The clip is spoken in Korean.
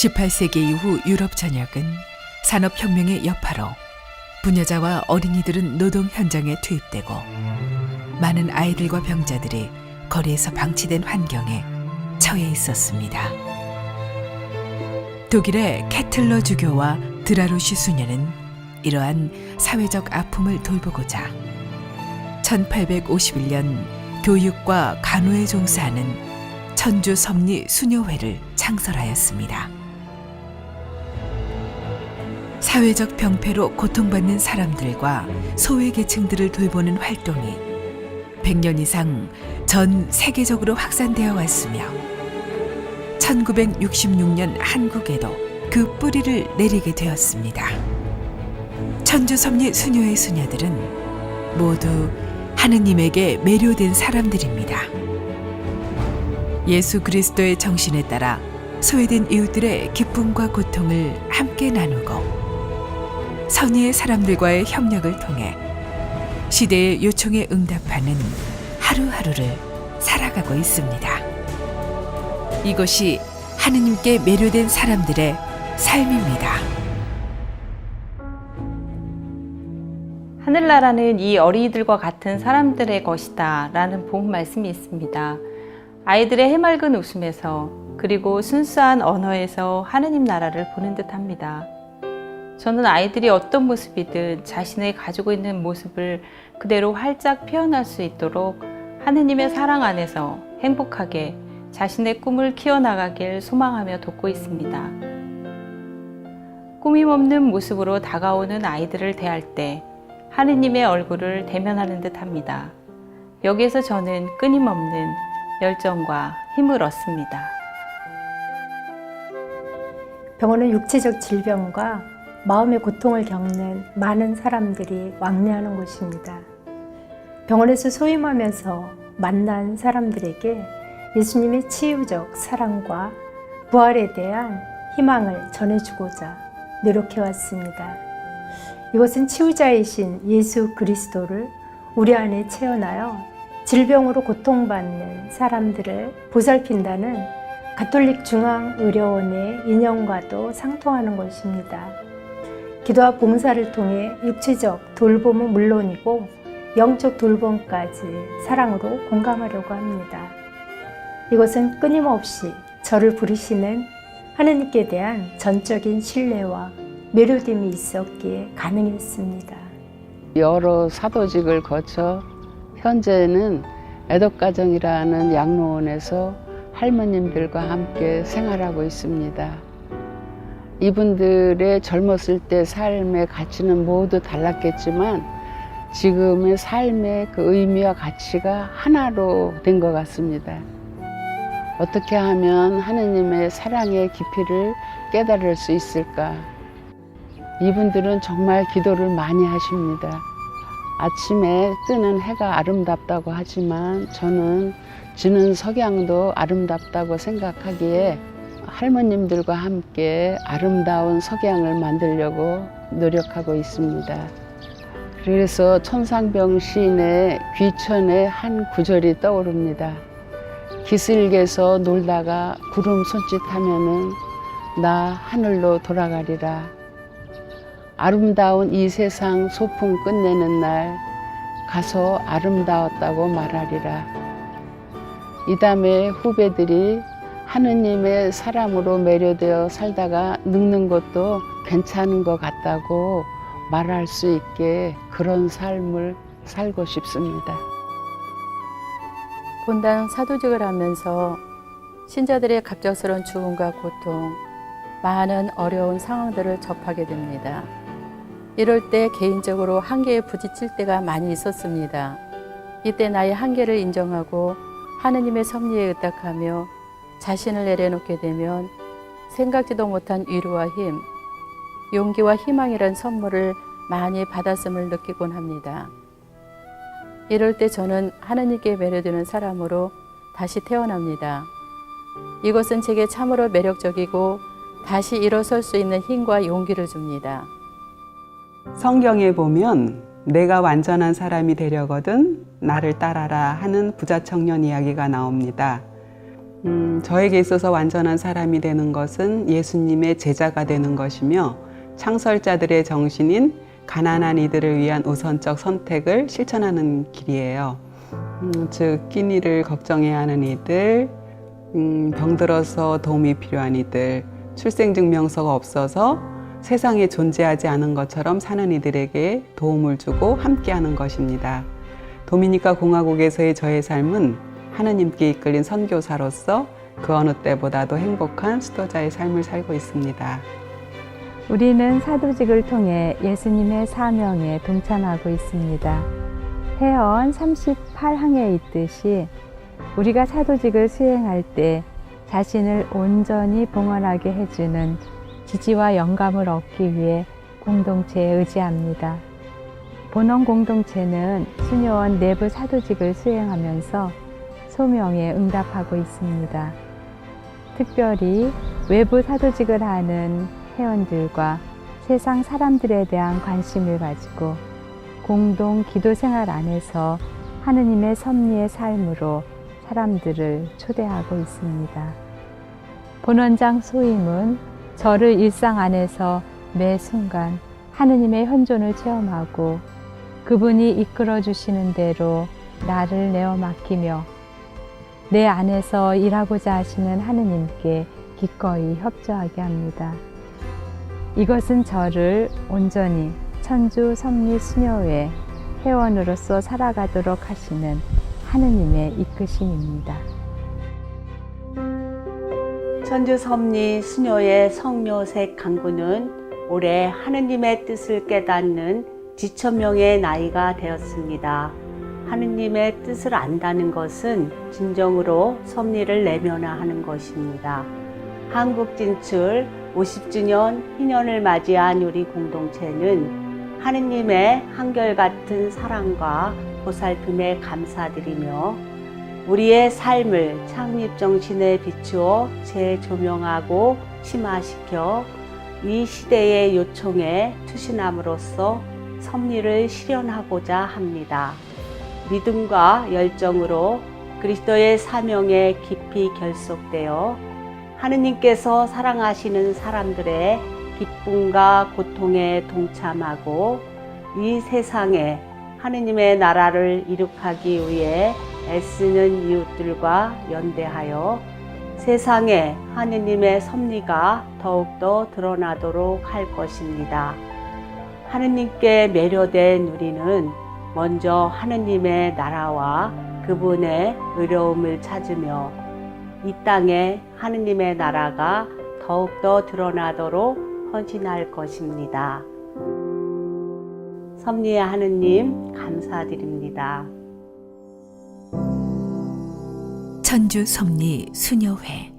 18세기 이후 유럽 전역은 산업혁명의 여파로 부녀자와 어린이들은 노동 현장에 투입되고 많은 아이들과 병자들이 거리에서 방치된 환경에 처해 있었습니다. 독일의 케틀러 주교와 드라루시 수녀는 이러한 사회적 아픔을 돌보고자 1851년 교육과 간호에 종사하는 천주 섭리 수녀회를 창설하였습니다. 사회적 병폐로 고통받는 사람들과 소외계층들을 돌보는 활동이 100년 이상 전 세계적으로 확산되어 왔으며 1966년 한국에도 그 뿌리를 내리게 되었습니다. 천주 섭리 수녀회 수녀들은 모두 하느님에게 매료된 사람들입니다. 예수 그리스도의 정신에 따라 소외된 이웃들의 기쁨과 고통을 함께 나누고 선의의 사람들과의 협력을 통해 시대의 요청에 응답하는 하루하루를 살아가고 있습니다. 이것이 하느님께 매료된 사람들의 삶입니다. 하늘나라는 이 어린이들과 같은 사람들의 것이다 라는 복음 말씀이 있습니다. 아이들의 해맑은 웃음에서 그리고 순수한 언어에서 하느님 나라를 보는 듯 합니다. 저는 아이들이 어떤 모습이든 자신의 가지고 있는 모습을 그대로 활짝 표현할 수 있도록 하느님의 사랑 안에서 행복하게 자신의 꿈을 키워나가길 소망하며 돕고 있습니다. 꾸밈없는 모습으로 다가오는 아이들을 대할 때 하느님의 얼굴을 대면하는 듯 합니다. 여기에서 저는 끊임없는 열정과 힘을 얻습니다. 병원은 육체적 질병과 마음의 고통을 겪는 많은 사람들이 왕래하는 곳입니다. 병원에서 소임하면서 만난 사람들에게 예수님의 치유적 사랑과 부활에 대한 희망을 전해주고자 노력해왔습니다. 이것은 치유자이신 예수 그리스도를 우리 안에 체험하여 질병으로 고통받는 사람들을 보살핀다는 가톨릭 중앙의료원의 이념과도 상통하는 것입니다. 기도와 봉사를 통해 육체적 돌봄은 물론이고 영적 돌봄까지 사랑으로 공감하려고 합니다. 이것은 끊임없이 저를 부르시는 하느님께 대한 전적인 신뢰와 매료됨이 있었기에 가능했습니다. 여러 사도직을 거쳐 현재는 애덕가정이라는 양로원에서 할머님들과 함께 생활하고 있습니다. 이분들의 젊었을 때 삶의 가치는 모두 달랐겠지만 지금의 삶의 그 의미와 가치가 하나로 된 것 같습니다. 어떻게 하면 하느님의 사랑의 깊이를 깨달을 수 있을까? 이분들은 정말 기도를 많이 하십니다. 아침에 뜨는 해가 아름답다고 하지만 저는 지는 석양도 아름답다고 생각하기에 할머님들과 함께 아름다운 석양을 만들려고 노력하고 있습니다. 그래서 천상병 시인의 귀천의 한 구절이 떠오릅니다. 기슭에서 놀다가 구름 손짓하면은 나 하늘로 돌아가리라. 아름다운 이 세상 소풍 끝내는 날 가서 아름다웠다고 말하리라. 이담의 후배들이 하느님의 사랑으로 매료되어 살다가 늙는 것도 괜찮은 것 같다고 말할 수 있게 그런 삶을 살고 싶습니다. 본당 사도직을 하면서 신자들의 갑작스러운 죽음과 고통, 많은 어려운 상황들을 접하게 됩니다. 이럴 때 개인적으로 한계에 부딪힐 때가 많이 있었습니다. 이때 나의 한계를 인정하고 하느님의 섭리에 의탁하며 자신을 내려놓게 되면 생각지도 못한 위로와 힘, 용기와 희망이란 선물을 많이 받았음을 느끼곤 합니다. 이럴 때 저는 하느님께 매료되는 사람으로 다시 태어납니다. 이것은 제게 참으로 매력적이고 다시 일어설 수 있는 힘과 용기를 줍니다. 성경에 보면 내가 완전한 사람이 되려거든 나를 따라라 하는 부자 청년 이야기가 나옵니다. 저에게 있어서 완전한 사람이 되는 것은 예수님의 제자가 되는 것이며 창설자들의 정신인 가난한 이들을 위한 우선적 선택을 실천하는 길이에요. 즉 끼니를 걱정해야 하는 이들, 병들어서 도움이 필요한 이들, 출생증명서가 없어서 세상에 존재하지 않은 것처럼 사는 이들에게 도움을 주고 함께하는 것입니다. 도미니카 공화국에서의 저의 삶은 하느님께 이끌린 선교사로서 그 어느 때보다도 행복한 수도자의 삶을 살고 있습니다. 우리는 사도직을 통해 예수님의 사명에 동참하고 있습니다. 회원 38항에 있듯이 우리가 사도직을 수행할 때 자신을 온전히 봉헌하게 해주는 지지와 영감을 얻기 위해 공동체에 의지합니다. 본원 공동체는 수녀원 내부 사도직을 수행하면서 소명에 응답하고 있습니다. 특별히 외부 사도직을 하는 회원들과 세상 사람들에 대한 관심을 가지고 공동 기도 생활 안에서 하느님의 섭리의 삶으로 사람들을 초대하고 있습니다. 본원장 소임은 저를 일상 안에서 매 순간 하느님의 현존을 체험하고 그분이 이끌어 주시는 대로 나를 내어 맡기며 내 안에서 일하고자 하시는 하느님께 기꺼이 협조하게 합니다. 이것은 저를 온전히 천주 섭리 수녀회 회원으로서 살아가도록 하시는 하느님의 이끄심입니다. 천주 섭리 수녀의 성묘색 강구는 올해 하느님의 뜻을 깨닫는 지천명의 나이가 되었습니다. 하느님의 뜻을 안다는 것은 진정으로 섭리를 내면화하는 것입니다. 한국 진출 50주년 희년을 맞이한 우리 공동체는 하느님의 한결같은 사랑과 보살핌에 감사드리며 우리의 삶을 창립정신에 비추어 재조명하고 심화시켜 이 시대의 요청에 투신함으로써 섭리를 실현하고자 합니다. 믿음과 열정으로 그리스도의 사명에 깊이 결속되어 하느님께서 사랑하시는 사람들의 기쁨과 고통에 동참하고 이 세상에 하느님의 나라를 이룩하기 위해 애쓰는 이웃들과 연대하여 세상에 하느님의 섭리가 더욱더 드러나도록 할 것입니다. 하느님께 매료된 우리는 먼저 하느님의 나라와 그분의 의로움을 찾으며 이 땅에 하느님의 나라가 더욱더 드러나도록 헌신할 것입니다. 섭리의 하느님 감사드립니다. 천주 섭리 수녀회